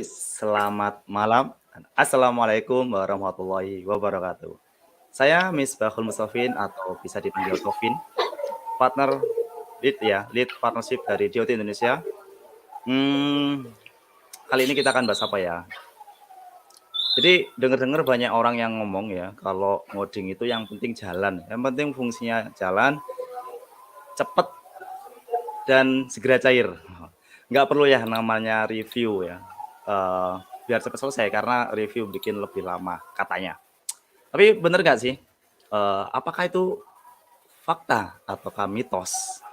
Selamat malam. Assalamualaikum warahmatullahi wabarakatuh. Saya Misbahul Mustafin atau bisa dipanggil Tovin, partner lead partnership dari DOT Indonesia. Kali ini kita akan bahas apa ya? Jadi dengar-dengar banyak orang yang ngomong ya, kalau ngoding itu yang penting jalan. Yang penting fungsinya jalan, cepet, dan segera cair. Nggak perlu ya namanya review ya. Biar cepat selesai karena review bikin lebih lama katanya. Tapi bener nggak sih? Apakah itu fakta ataukah mitos?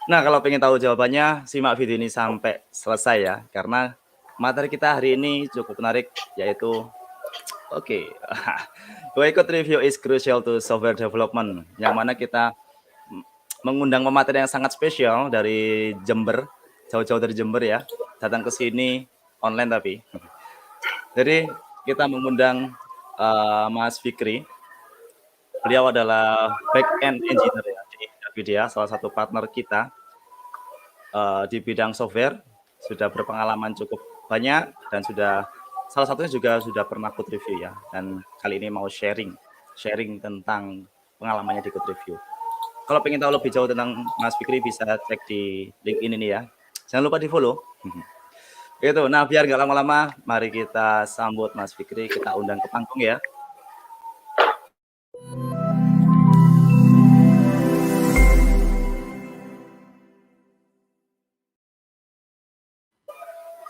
Nah, kalau pengen tahu jawabannya, simak video ini sampai selesai ya. Karena materi kita hari ini cukup menarik, yaitu Boycott review is crucial to software development. Yang mana kita mengundang pemateri yang sangat spesial dari Jember, jauh-jauh dari Jember ya, datang ke sini online tapi. Jadi kita mengundang Mas Fikri. Beliau adalah back-end engineer ya di Davidia, salah satu partner kita di bidang software. Sudah berpengalaman cukup banyak dan salah satunya juga sudah pernah code review ya. Dan kali ini mau sharing tentang pengalamannya di code review. Kalau pengen tahu lebih jauh tentang Mas Fikri bisa cek di link ini nih ya. Jangan lupa di follow. Itu. Nah, biar nggak lama-lama, mari kita sambut Mas Fikri, kita undang ke panggung ya.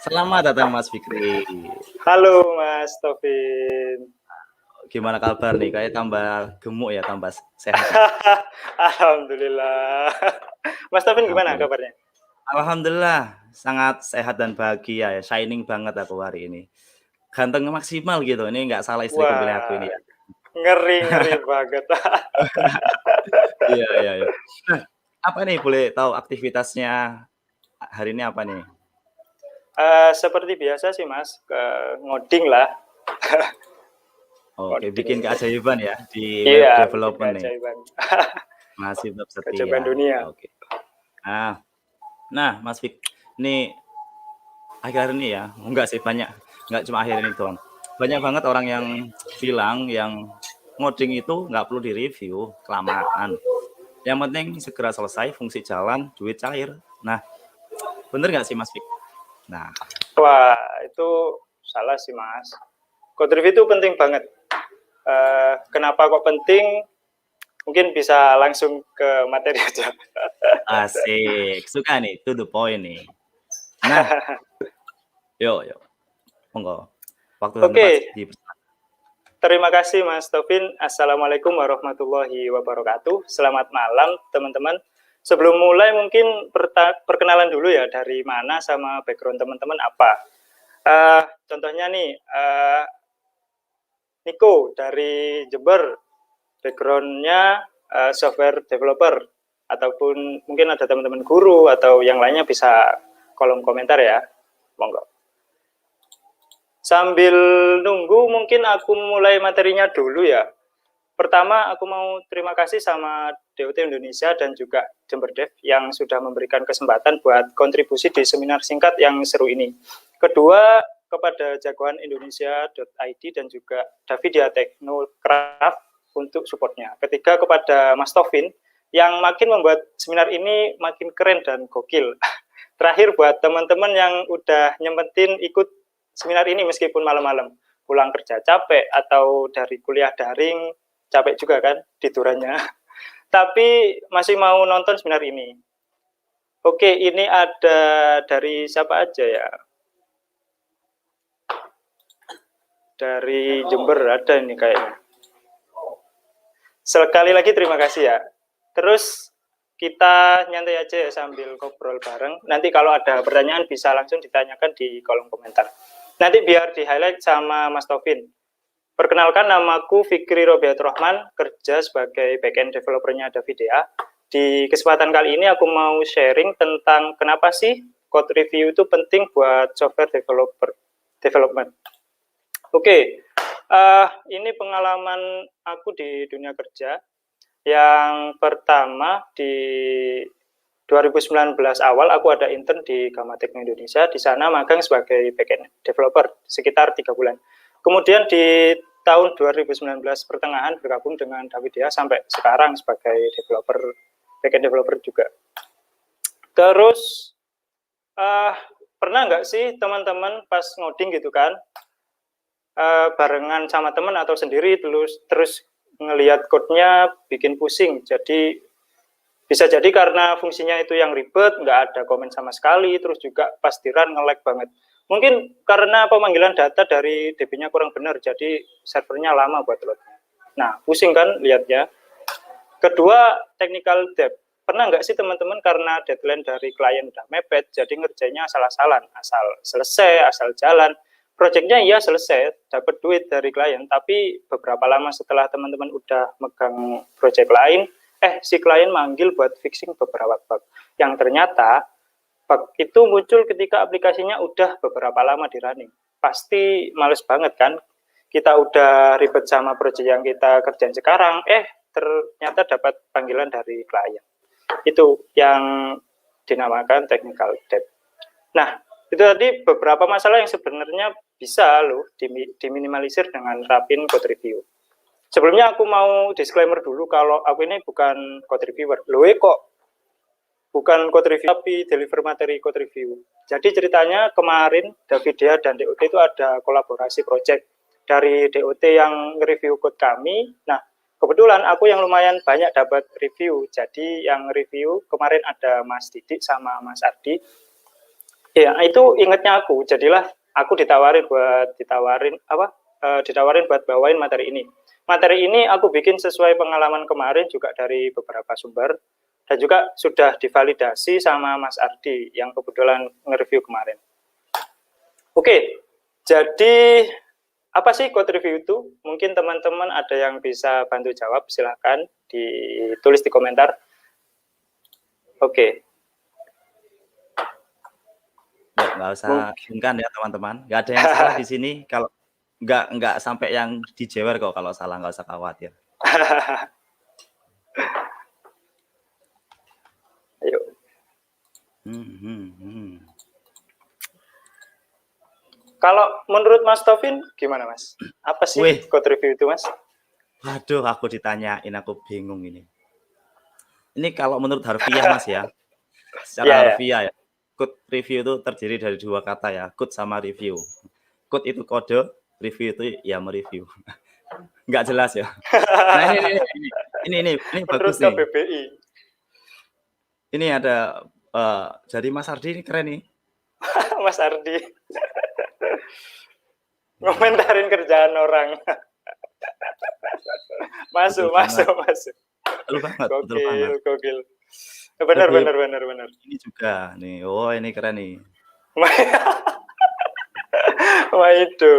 Selamat datang Mas Fikri. Halo Mas Tovin. Gimana kabar nih? Kayak tambah gemuk ya, tambah sehat. Alhamdulillah. Mas Tovin gimana kabarnya? Alhamdulillah, sangat sehat dan bahagia ya. Shining banget aku hari ini. Ganteng maksimal gitu. Ini nggak salah istri pilih aku ini ya. Ngeri banget. Iya. Nah, apa nih boleh tahu aktivitasnya hari ini apa nih? Seperti biasa sih Mas, ngoding lah. Oke, bikin keajaiban ya di web Iya, development nih. Masih tetap setia. Keajaiban dunia. Oke. Nah, Mas Fik, ini akhir ini ya, enggak sih banyak, enggak cuma akhir ini doang. Banyak banget orang yang bilang yang ngoding itu nggak perlu direview, kelamaan. Yang penting segera selesai, fungsi jalan, duit cair. Nah, bener nggak sih Mas Fik? Nah, wah itu salah sih Mas. Code review itu penting banget. Kenapa kok penting? Mungkin bisa langsung ke materi aja. asik, suka nih, to the point nih. Nah, yuk, monggo. Waktu dan tempat dipersilakan. Terima kasih Mas Tovin. Assalamualaikum warahmatullahi wabarakatuh. Selamat malam teman-teman. Sebelum mulai mungkin perkenalan dulu ya, dari mana sama background teman-teman apa. Contohnya nih, Niko dari Jember, backgroundnya software developer, ataupun mungkin ada teman-teman guru atau yang lainnya bisa kolom komentar ya, monggo. Sambil nunggu mungkin aku mulai materinya dulu ya. Pertama aku mau terima kasih sama DOT Indonesia dan juga Jember Dev yang sudah memberikan kesempatan buat kontribusi di seminar singkat yang seru ini. Kedua, kepada jagoan Indonesia.id dan juga Davidia Technocraft untuk supportnya. Ketiga, kepada Mas Tovin yang makin membuat seminar ini makin keren dan gokil. Terakhir, buat teman-teman yang udah nyempetin ikut seminar ini meskipun malam-malam, pulang kerja capek atau dari kuliah daring capek juga kan tidurannya, tapi masih mau nonton seminar ini. Oke, ini ada dari siapa aja ya? Dari Jember ada ini kayaknya. Sekali lagi terima kasih ya. Terus kita nyantai aja ya sambil ngobrol bareng. Nanti kalau ada pertanyaan bisa langsung ditanyakan di kolom komentar. Nanti biar di highlight sama Mas Tovin. Perkenalkan, namaku Fikri Robiat Rahman, kerja sebagai backend developernya Davidia. Di kesempatan kali ini aku mau sharing tentang kenapa sih code review itu penting buat software development. Oke, ini pengalaman aku di dunia kerja. Yang pertama di 2019 awal aku ada intern di Gamma Techno Indonesia, di sana magang sebagai backend developer sekitar 3 bulan. Kemudian di tahun 2019 pertengahan bergabung dengan Davidia sampai sekarang sebagai developer, backend developer juga. Terus pernah nggak sih teman-teman pas ngoding gitu kan, barengan sama teman atau sendiri terus ngelihat code-nya bikin pusing. Jadi bisa jadi karena fungsinya itu yang ribet, nggak ada komen sama sekali, terus juga pas di run nge-lag banget. Mungkin karena pemanggilan data dari DB-nya kurang benar, jadi servernya lama buat loadnya. Nah, pusing kan lihatnya. Kedua, technical debt. Pernah nggak sih teman-teman karena deadline dari klien udah mepet, jadi ngerjainnya asal-asalan, asal selesai, asal jalan. Projectnya iya selesai, dapat duit dari klien, tapi beberapa lama setelah teman-teman udah megang project lain, si klien manggil buat fixing beberapa bug. Yang ternyata bug itu muncul ketika aplikasinya udah beberapa lama di running. Pasti males banget kan? Kita udah ribet sama project yang kita kerjain sekarang, ternyata dapat panggilan dari klien. Itu yang dinamakan technical debt. Nah, itu tadi beberapa masalah yang sebenarnya bisa loh diminimalisir dengan rapin code review. Sebelumnya aku mau disclaimer dulu kalau aku ini bukan code reviewer. Loh kok bukan code review tapi deliver materi code review. Jadi ceritanya kemarin Davidia dan DOT itu ada kolaborasi project dari DOT yang nge-review code kami. Nah, kebetulan aku yang lumayan banyak dapat review. Jadi yang review kemarin ada Mas Didik sama Mas Ardi. Ya, itu ingetnya aku. Jadilah aku ditawarin buat bawain materi ini. Materi ini aku bikin sesuai pengalaman kemarin juga dari beberapa sumber dan juga sudah divalidasi sama Mas Ardi yang kebetulan nge-review kemarin. Oke, jadi apa sih code review itu? Mungkin teman-teman ada yang bisa bantu jawab, silahkan ditulis di komentar. Oke. Nggak usah sungkan ya teman-teman. Nggak ada yang salah di sini. Kalau nggak sampai yang dijewer kok kalau salah, nggak usah khawatir. Ayo. Kalau menurut Mas Taufin gimana Mas? Apa sih code review itu Mas? Waduh, aku ditanyain, aku bingung ini. Ini kalau menurut harfiah Mas ya, secara harfiah ya, code review itu terdiri dari 2 kata ya, code sama review. Code itu kode, review itu ya mereview. Nggak jelas ya. Nah ini bagus nih. KBBI. Ini ada jadi Mas Ardi ini keren nih. Mas Ardi ngomentarin kerjaan orang. masuk. Betul banget. Gokil. Benar. Ini juga nih. Oh, ini keren nih. Wah itu.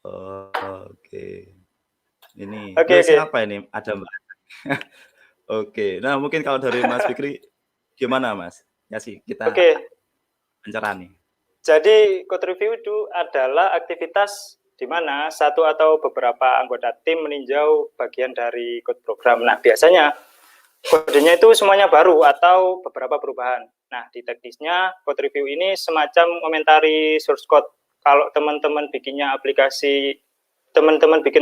Oke. Ini siapa ini? Ada Mbak. Oke. Nah, mungkin kalau dari Mas Fikri gimana Mas? Ya sih, kita pencerahan nih. Jadi code review itu adalah aktivitas di mana satu atau beberapa anggota tim meninjau bagian dari code program. Nah, biasanya kodenya itu semuanya baru atau beberapa perubahan. Nah, di teknisnya code review ini semacam komentari source code. Kalau teman-teman bikin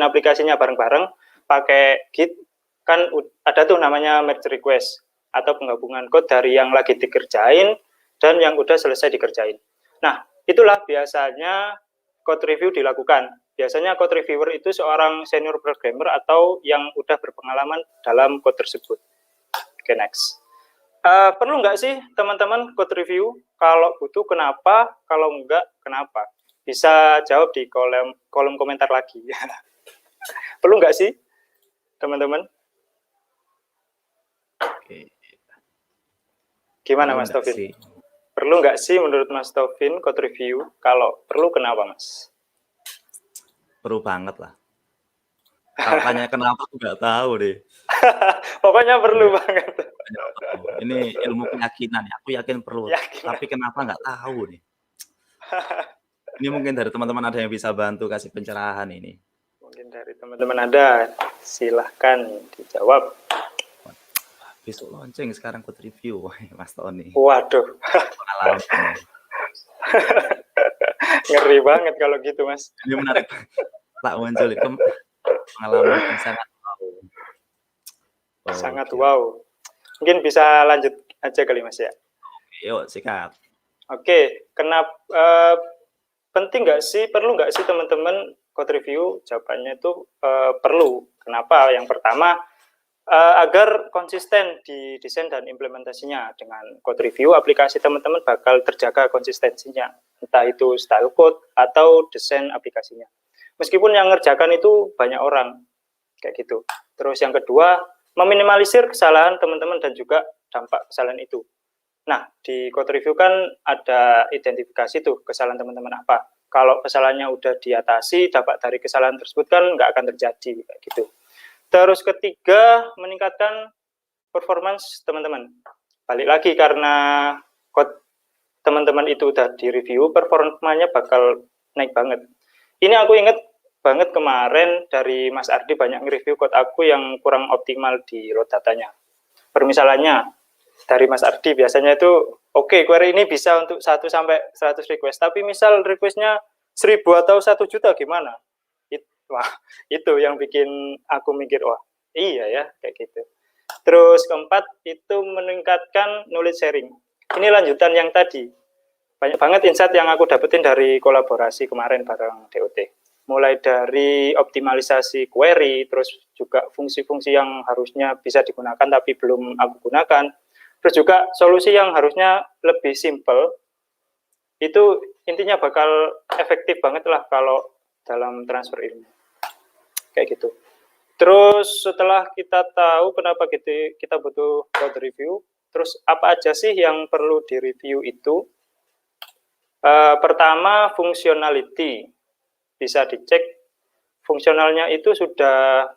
aplikasinya bareng-bareng pakai Git, kan ada tuh namanya merge request atau penggabungan code dari yang lagi dikerjain dan yang udah selesai dikerjain. Nah, itulah biasanya code review dilakukan. Biasanya code reviewer itu seorang senior programmer atau yang udah berpengalaman dalam code tersebut. Oke, next. Perlu nggak sih teman-teman code review? Kalau butuh kenapa? Kalau enggak kenapa? Bisa jawab di kolom komentar lagi. Perlu nggak sih teman-teman? Oke. Gimana Mas Taufin? Perlu nggak sih menurut Mas Taufin code review? Kalau perlu kenapa Mas? Perlu banget lah. Kalau tanya kenapa aku nggak tahu deh. Pokoknya perlu banget. Ini ilmu keyakinan ya. Aku yakin perlu. Tapi kenapa nggak tahu nih. Ini mungkin dari teman-teman ada yang bisa bantu kasih pencerahan ini. Mungkin dari teman-teman ada. Silahkan dijawab. besok launching, sekarang code review. Wah, Mas Tony. Waduh, Pengalaman. ngeri banget kalau gitu, Mas. Ini menarik. Tak muncul itu pengalaman yang sangat wow. Sangat Oke. wow. Mungkin bisa lanjut aja kali, Mas ya. Yuk, sikat. Oke, kenapa penting nggak sih, perlu nggak sih teman-teman code review? Jawabannya itu perlu. Kenapa? Yang pertama, agar konsisten di desain dan implementasinya. Dengan code review, aplikasi teman-teman bakal terjaga konsistensinya. Entah itu style code atau desain aplikasinya. Meskipun yang ngerjakan itu banyak orang, kayak gitu. Terus yang kedua, meminimalisir kesalahan teman-teman dan juga dampak kesalahan itu. Nah, di code review kan ada identifikasi tuh kesalahan teman-teman apa. Kalau kesalahannya udah diatasi, dampak dari kesalahan tersebut kan nggak akan terjadi, kayak gitu. Terus ketiga, meningkatkan performance teman-teman. Balik lagi, karena code teman-teman itu udah di-review, performanya bakal naik banget. Ini aku inget banget kemarin dari Mas Ardi banyak nge-review code aku yang kurang optimal di load datanya. Permisalannya, dari Mas Ardi biasanya itu, oke, query ini bisa untuk 1 sampai 100 request, tapi misal requestnya 1000 atau 1 juta gimana? Wah, itu yang bikin aku mikir, wah iya ya, kayak gitu. Terus keempat, itu meningkatkan knowledge sharing. Ini lanjutan yang tadi. Banyak banget insight yang aku dapetin dari kolaborasi kemarin bareng DOT. Mulai dari optimalisasi query, terus juga fungsi-fungsi yang harusnya bisa digunakan tapi belum aku gunakan. Terus juga solusi yang harusnya lebih simple, itu intinya bakal efektif banget lah kalau dalam transfer ilmu. Kayak gitu. Terus setelah kita tahu kenapa kita butuh code review, terus apa aja sih yang perlu direview itu? Pertama, functionality. Bisa dicek fungsionalnya itu sudah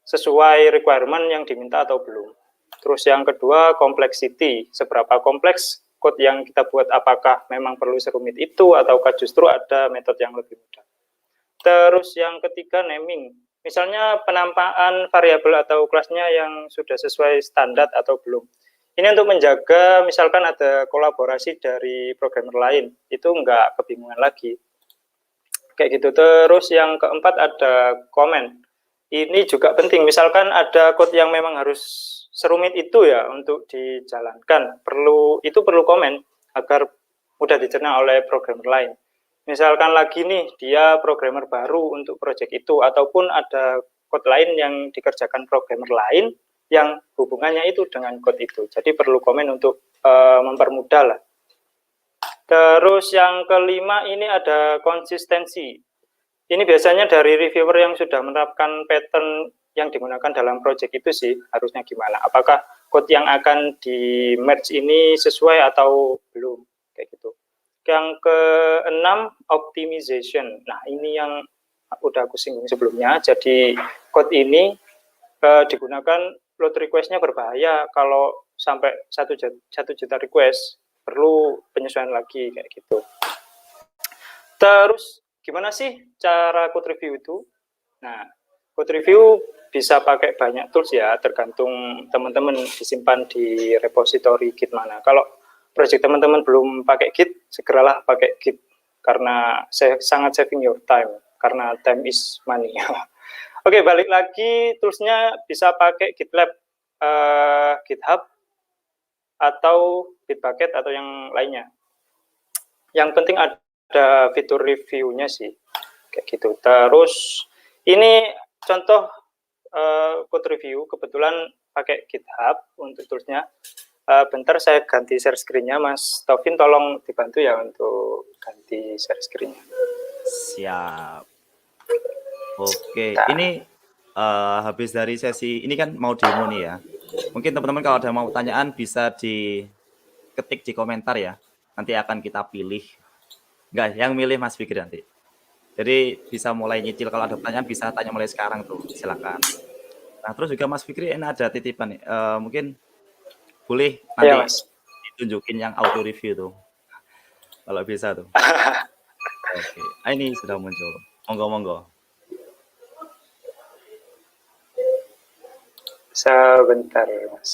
sesuai requirement yang diminta atau belum. Terus yang kedua, complexity. Seberapa kompleks code yang kita buat, apakah memang perlu serumit itu ataukah justru ada metode yang lebih mudah. Terus yang ketiga, naming. Misalnya penampakan variabel atau kelasnya yang sudah sesuai standar atau belum. Ini untuk menjaga misalkan ada kolaborasi dari programmer lain, itu nggak kebingungan lagi. Kayak gitu. Terus yang keempat ada comment. Ini juga penting, misalkan ada code yang memang harus serumit itu ya untuk dijalankan, itu perlu komen agar mudah dicerna oleh programmer lain. Misalkan lagi nih, dia programmer baru untuk project itu, ataupun ada code lain yang dikerjakan programmer lain yang hubungannya itu dengan code itu. Jadi perlu komen untuk mempermudah lah. Terus yang kelima, ini ada konsistensi. Ini biasanya dari reviewer yang sudah menerapkan pattern yang digunakan dalam project itu sih, harusnya gimana. Apakah code yang akan di merge ini sesuai atau belum, kayak gitu. Yang keenam, optimization. Nah, ini yang udah aku singgung sebelumnya. Jadi code ini digunakan load request-nya berbahaya. Kalau sampai 1 juta request, perlu penyesuaian lagi, kayak gitu. Terus gimana sih cara code review itu? Nah, code review bisa pakai banyak tools ya, tergantung teman-teman disimpan di repository Git mana. Kalau project teman-teman belum pakai Git, segeralah pakai Git, karena sangat saving your time, karena time is money. Oke, balik lagi, toolsnya bisa pakai GitLab, GitHub, atau Bitbucket, atau yang lainnya. Yang penting ada fitur reviewnya sih, kayak gitu. Terus ini contoh code review, kebetulan pakai GitHub untuk toolsnya. Bentar saya ganti share screen-nya, Mas Taufin, tolong dibantu ya untuk ganti share screen-nya. Siap. Oke, ini habis dari sesi ini kan mau demo nih ya. Mungkin teman-teman kalau ada mau pertanyaan bisa diketik di komentar ya. Nanti akan kita pilih. Enggak, yang milih Mas Fikri nanti. Jadi bisa mulai nyicil, kalau ada pertanyaan bisa tanya mulai sekarang tuh, silakan. Nah, terus juga Mas Fikri ini ada titipan nih. Mungkin boleh nanti Ya, Mas. ditunjukin yang auto review tuh. Kalau bisa tuh. Oke, ini sudah muncul. Monggo. Sebentar, Mas.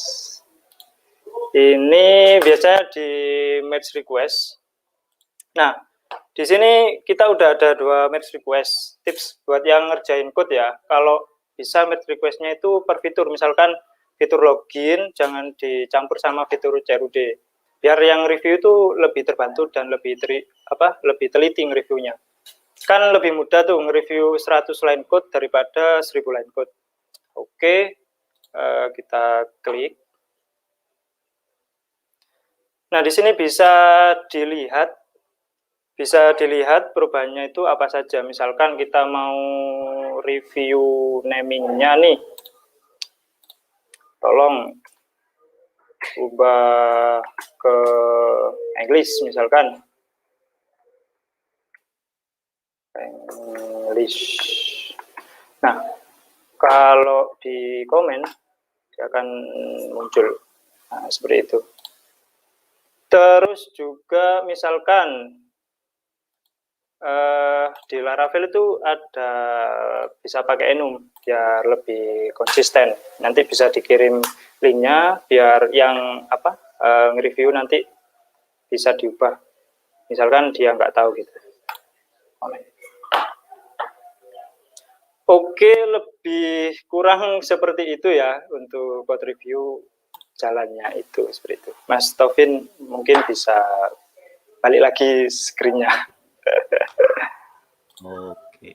Ini biasanya di match request. Nah, di sini kita udah ada 2 match request. Tips buat yang ngerjain code ya, kalau bisa match request-nya itu per fitur. Misalkan fitur login jangan dicampur sama fitur CRUD. Biar yang review itu lebih terbantu dan lebih teliti nge-reviewnya. Kan lebih mudah tuh nge-review 100 line code daripada 1000 line code. Oke, kita klik. Nah, di sini bisa dilihat perubahannya itu apa saja. Misalkan kita mau review naming-nya nih. Tolong ubah ke English misalkan. English. Nah, kalau di komen dia akan muncul. Nah, seperti itu. Terus juga misalkan di Laravel itu ada bisa pakai enum biar lebih konsisten. Nanti bisa dikirim linknya biar yang nge-review nanti bisa diubah. Misalkan dia nggak tahu gitu. Oke, lebih kurang seperti itu ya untuk code review jalannya itu seperti itu. Mas Taufin mungkin bisa balik lagi screen-nya. Oke.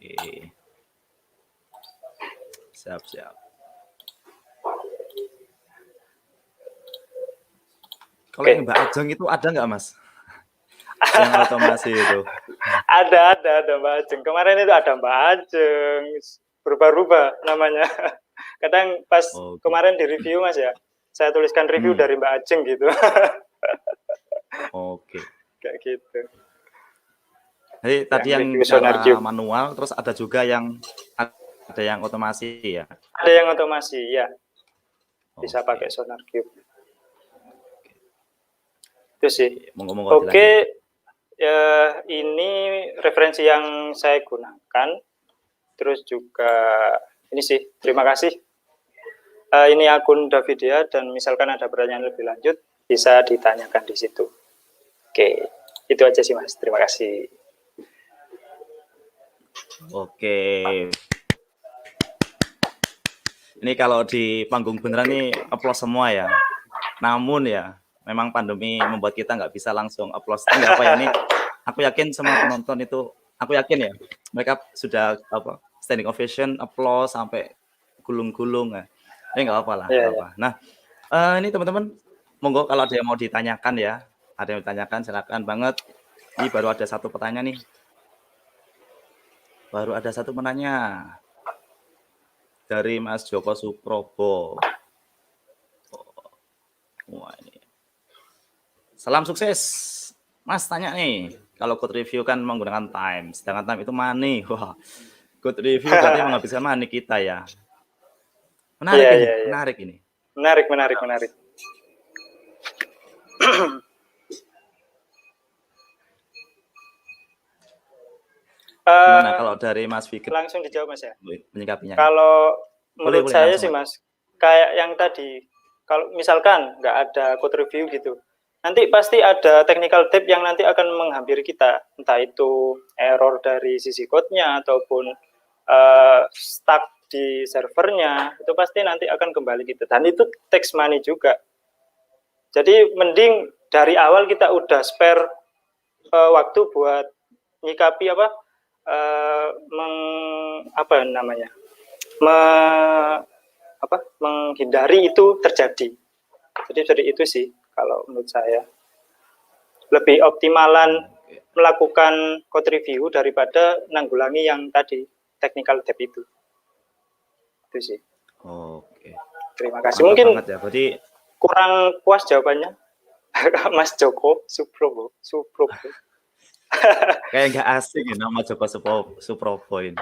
Siap. Kalau yang Mbak Ajeng itu ada nggak, Mas? Yang otomasi itu. Ada Mbak Ajeng. Kemarin itu ada Mbak Ajeng. Berubah-ubah namanya. Kadang pas kemarin di review Mas ya, saya tuliskan review dari Mbak Ajeng gitu. Oke. Kayak gitu. Jadi tadi yang cara manual, terus ada juga yang otomasi ya. Ada yang otomasi ya. Bisa pakai SonarQube. Itu sih. Oke. Ya, ini referensi yang saya gunakan. Terus juga ini sih, terima kasih. Ini akun Davidia dan misalkan ada pertanyaan lebih lanjut bisa ditanyakan di situ. Oke, itu aja sih Mas. Terima kasih. Oke. Ini kalau di panggung beneran nih applause semua ya. Namun ya, memang pandemi membuat kita nggak bisa langsung applause. Nggak apa ya, ini aku yakin semua penonton itu, aku yakin ya, mereka sudah standing ovation, applause sampai gulung-gulung ya. Ini nggak apa lah. Nah, ini teman-teman, monggo kalau ada yang mau ditanyakan ya, ada yang ditanyakan silakan banget. Ini baru ada satu pertanyaan nih. Baru ada satu menanya dari Mas Joko Suprobo. Wah, ini. Salam sukses, Mas. Tanya nih, kalau code review kan menggunakan time, sedangkan time itu money. Wah, code review berarti menghabiskan money kita ya. Menarik ini, menarik ini. Menarik. Gimana kalau dari Mas Fikri? Langsung dijawab Mas ya. Menyikapinya. Kalau menurut saya sih Mas, kayak yang tadi, kalau misalkan nggak ada code review gitu, nanti pasti ada technical debt yang nanti akan menghampiri kita, entah itu error dari sisi code-nya ataupun stuck di servernya, itu pasti nanti akan kembali gitu. Dan itu takes money juga. Jadi mending dari awal kita udah spare waktu buat nyikapi menghindari itu terjadi. Jadi dari itu sih kalau menurut saya lebih optimalan melakukan code review daripada nanggulangi yang tadi technical debt itu sih. Oke. Terima kasih. Mungkin ya. Berarti kurang puas jawabannya Mas Joko Suprobo. Kayak nggak asing ya nama Joko Suprobo ini.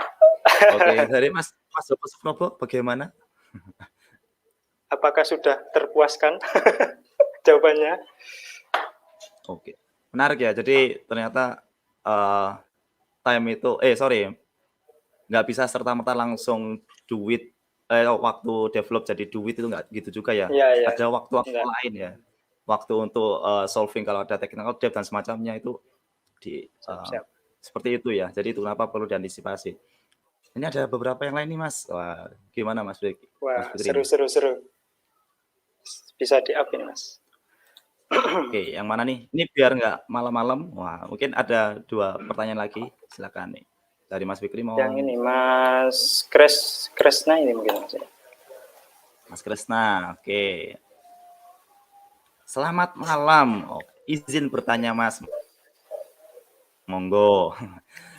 Oke, dari Mas Joko Suprobo bagaimana? Apakah sudah terpuaskan jawabannya? Oke, menarik ya. Jadi ternyata time itu, nggak bisa serta-merta langsung duit waktu develop jadi duit itu nggak gitu juga ya. Ada waktu-waktu lain ya. waktu untuk solving kalau ada technical debt dan semacamnya itu di Siap-siap. seperti itu ya. Jadi itu kenapa perlu diantisipasi. Ini ada beberapa yang lain nih Mas. Wah, gimana Mas Mas Wah, Fikri seru ini? seru seru. Bisa di-up ini, Mas. Oke, yang mana nih? Ini biar nggak malam-malam. Wah, mungkin ada 2 pertanyaan lagi. Silakan nih. Dari Mas Fikri mau Yang ini Mas Kresna ini mungkin Mas ya. Mas Kresna. Oke. Selamat malam. Oh, izin bertanya Mas. Monggo.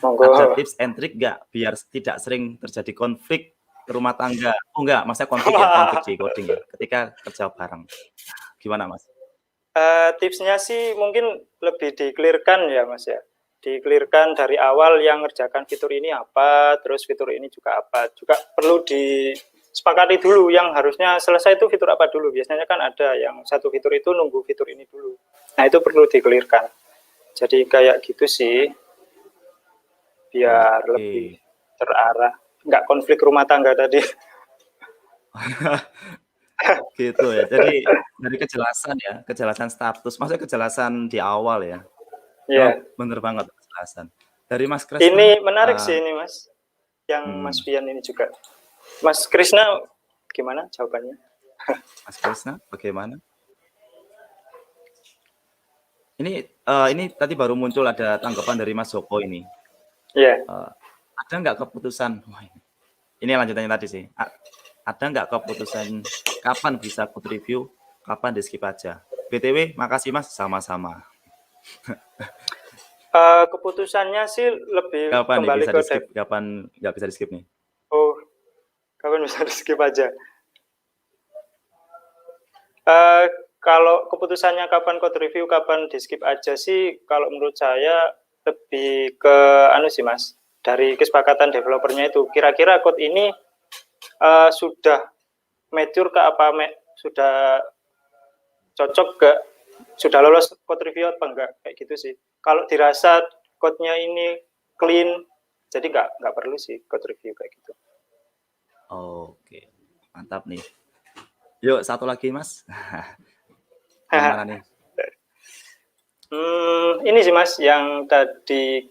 Monggo. Ada tips and trick nggak biar tidak sering terjadi konflik rumah tangga? Oh enggak, maksudnya konflik ya, konflik di coding ya, ketika kerja bareng. Gimana Mas? Tipsnya sih mungkin lebih di-clear-kan ya Mas ya. Di-clear-kan dari awal yang ngerjakan fitur ini apa, terus fitur ini juga apa. Juga perlu disepakati dulu yang harusnya selesai itu fitur apa dulu. Biasanya kan ada yang satu fitur itu nunggu fitur ini dulu. Nah itu perlu di-clear-kan. Jadi kayak gitu sih, biar lebih Oke. terarah. Nggak konflik rumah tangga tadi. Gitu ya. Jadi dari kejelasan ya, kejelasan status, maksudnya kejelasan di awal ya. Emang Ya, bener banget kejelasan. Dari Mas Kresna, ini menarik sih ini Mas. Yang Mas hmm, Pian ini juga. Mas Krisna gimana jawabannya? Mas Kresna bagaimana? Ini tadi baru muncul ada tanggapan dari Mas Joko ini. Iya. Ada nggak keputusan? Wah, ini lanjutannya tadi sih. Ada nggak keputusan kapan bisa code review, kapan di skip aja? BTW, makasih Mas, sama-sama. Keputusannya sih lebih Kapan nih kembali bisa ke di skip, kapan nggak bisa di skip nih? oh, kapan bisa di skip aja. Eh, Kalau keputusannya kapan code review, kapan di skip aja sih, kalau menurut saya lebih ke anu sih Mas, dari kesepakatan developernya itu. Kira-kira code ini sudah mature ke apa, sudah cocok gak, sudah lolos code review apa enggak, kayak gitu sih. Kalau dirasa code-nya ini clean, jadi nggak perlu sih code review kayak gitu. Oke, mantap nih. Yuk, satu lagi Mas. Yang mana nih? Ini sih Mas, yang tadi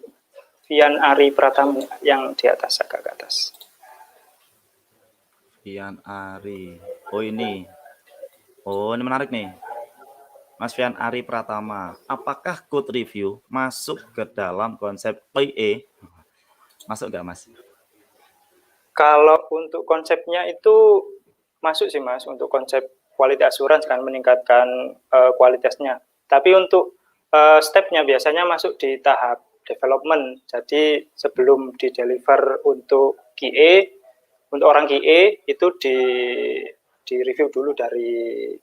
Vian Ari Pratama yang di atas, agak ke atas. Fian Ari. Oh ini. Oh ini menarik nih. Mas Fian Ari Pratama. Apakah code review masuk ke dalam konsep PE? Masuk nggak Mas? Kalau untuk konsepnya itu masuk sih Mas, untuk konsep quality assurance kan, meningkatkan kualitasnya. Tapi untuk stepnya biasanya masuk di tahap development. Jadi sebelum di deliver untuk QA, untuk orang QA itu di review dulu dari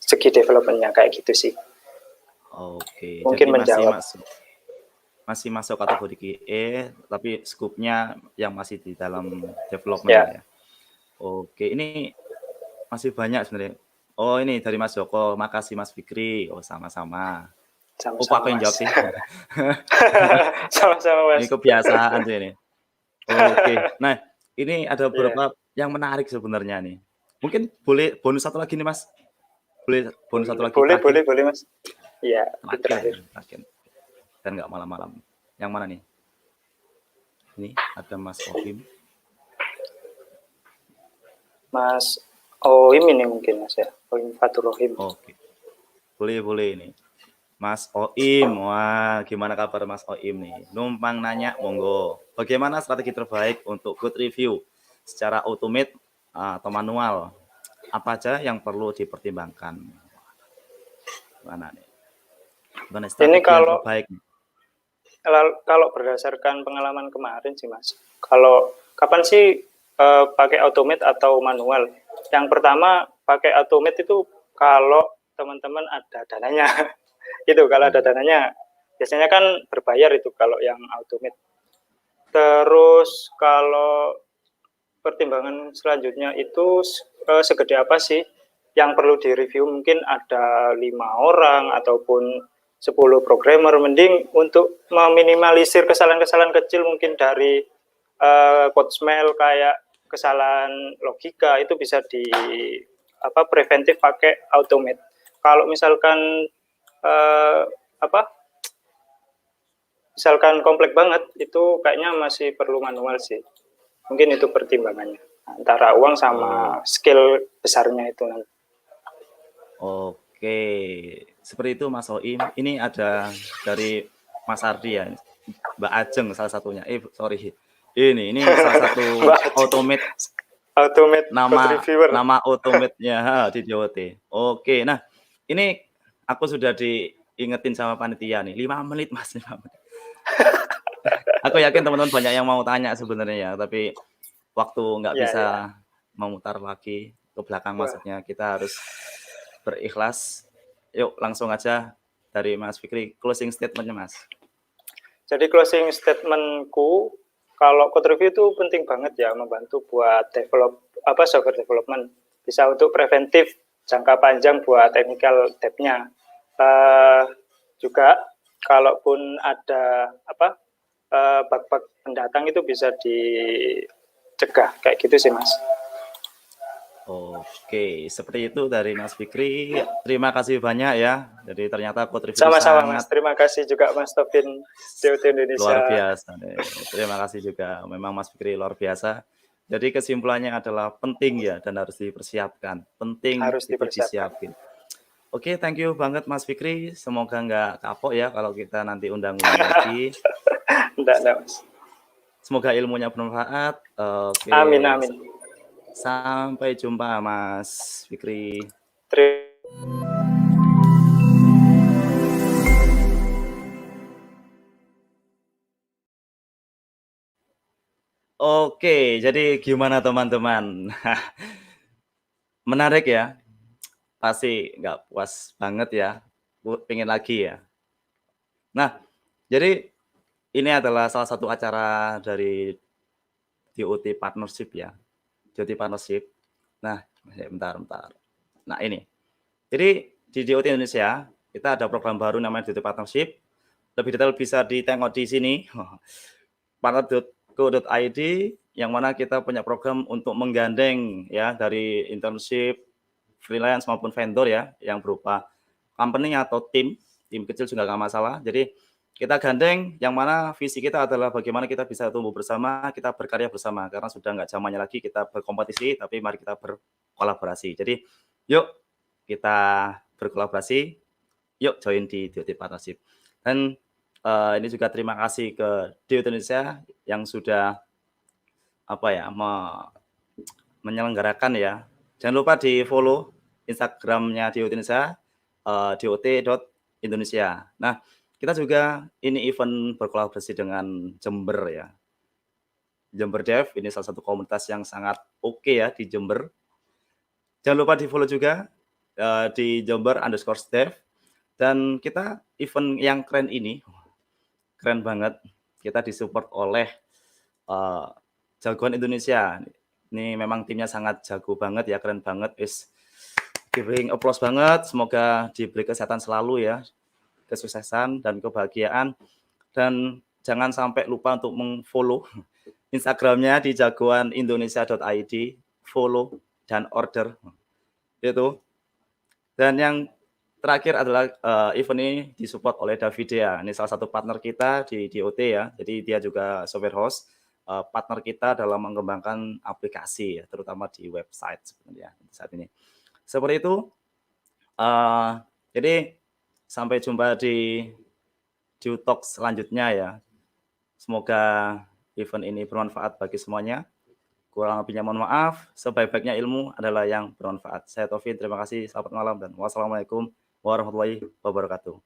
segi developmentnya kayak gitu sih. Oke, Mungkin jadi menjawab. masih masuk kategori QA, tapi skupnya yang masih di dalam development Ya, ya. Oke, ini masih banyak sebenarnya. Oh ini dari Mas Joko, makasih Mas Fikri. Oh sama-sama. Oh kok sama-sama aku yang jawab Mas. sih? Sama-sama Ini Mas. kebiasaan sih ini. Oke, nah ini ada Ya, beberapa yang menarik sebenarnya nih. Mungkin boleh bonus satu lagi nih Mas. Boleh bonus satu lagi boleh, terakhir. boleh, boleh Mas. Iya, itu Terakhir terakhir. ini, terakhir. Dan nggak malam-malam. Yang mana nih? Ini ada Mas Ohim. Mas Oim ini mungkin Mas ya. Oim Fatur Rohim. Oke, boleh ini. Mas Oim, wah gimana kabar Mas Oim nih? Numpang nanya, monggo. Bagaimana strategi terbaik untuk code review secara automate atau manual? Apa aja yang perlu dipertimbangkan? Mana nih? Gimana Ini strategi yang terbaik? kalau berdasarkan pengalaman kemarin sih Mas. Kalau kapan sih pakai automate atau manual? Yang pertama pakai automate itu kalau teman-teman ada dananya. Itu kalau ada dananya. Biasanya kan berbayar itu kalau yang automate. Terus kalau pertimbangan selanjutnya itu segede apa sih yang perlu direview, mungkin ada 5 orang ataupun 10 programmer, mending untuk meminimalisir kesalahan-kesalahan kecil mungkin dari code smell kayak kesalahan logika itu bisa di preventif pakai automate. kalau misalkan apa? Misalkan kompleks banget itu kayaknya masih perlu manual sih. Mungkin itu pertimbangannya antara uang sama skill besarnya itu nanti. Oke, seperti itu Mas Oim. Ini ada dari Mas Ardi ya, Mbak Ajeng salah satunya. Sorry, ini salah satu automate Code nama reviewer. automate-nya di DOT. Oke, nah ini aku sudah diingetin sama panitia nih, 5 menit Mas, 5 menit. Aku yakin teman-teman banyak yang mau tanya sebenarnya ya, tapi waktu nggak bisa memutar lagi ke belakang. Maksudnya kita harus berikhlas. Yuk langsung aja dari Mas Fikri, closing statement-nya Mas. Jadi closing statementku, kalau code review itu penting banget ya, membantu buat software development, bisa untuk preventif jangka panjang buat technical debt-nya. Juga kalaupun ada bug-bug pendatang itu bisa dicegah, kayak gitu sih Mas. Oke, seperti itu dari Mas Fikri. Terima kasih banyak ya. Jadi ternyata code review sama-sama sangat, Mas. Terima kasih juga Mas Tobin DOT Indonesia. Luar biasa. Terima kasih juga. Memang Mas Fikri luar biasa. Jadi kesimpulannya adalah penting ya dan harus dipersiapkan. Penting harus itu disiapin. Oke, thank you banget Mas Fikri. Semoga nggak kapok ya kalau kita nanti undang-undang lagi. Enggak, Mas. Semoga ilmunya bermanfaat. Oke. Amin, amin. Sampai jumpa Mas Fikri. Oke, jadi gimana teman-teman? Menarik ya? Pasti nggak puas banget ya? Pengen lagi ya? Nah, jadi ini adalah salah satu acara dari DOT Partnership ya. DOT Partnership. Nah, bentar. Nah ini. Jadi di DOT Indonesia, kita ada program baru namanya DOT Partnership. Lebih detail bisa ditengok di sini. partner.co.id yang mana kita punya program untuk menggandeng ya dari internship, freelance maupun vendor ya yang berupa company atau tim kecil juga nggak masalah. Jadi kita gandeng yang mana visi kita adalah bagaimana kita bisa tumbuh bersama, kita berkarya bersama karena sudah nggak zamannya lagi kita berkompetisi, tapi mari kita berkolaborasi. Jadi yuk kita berkolaborasi, yuk join di DOT Partnership. Dan ini juga terima kasih ke DOT Indonesia yang sudah menyelenggarakan ya. Jangan lupa di follow Instagramnya DOT Indonesia, dot.indonesia. Nah, kita juga ini event berkolaborasi dengan Jember ya. Jember Dev, ini salah satu komunitas yang sangat oke ya di Jember. Jangan lupa di follow juga di Jember_Dev. Dan kita event yang keren ini, keren banget. Kita disupport oleh jagoan Indonesia. Ini memang timnya sangat jago banget ya, keren banget. Giving applause banget. Semoga diberi kesehatan selalu ya, kesuksesan dan kebahagiaan. Dan jangan sampai lupa untuk meng-follow Instagramnya di jagoanindonesia.id, follow dan order itu. Dan yang terakhir adalah event ini disupport oleh Davidea. Ini salah satu partner kita di DOT ya. Jadi dia juga software host, partner kita dalam mengembangkan aplikasi ya, terutama di website sebenarnya saat ini. Seperti itu. Jadi sampai jumpa di Talk selanjutnya ya. Semoga event ini bermanfaat bagi semuanya. Kurang lebihnya mohon maaf. Sebaik-baiknya ilmu adalah yang bermanfaat. Saya Taufik, terima kasih. Selamat malam dan wassalamualaikum warahmatullahi wabarakatuh.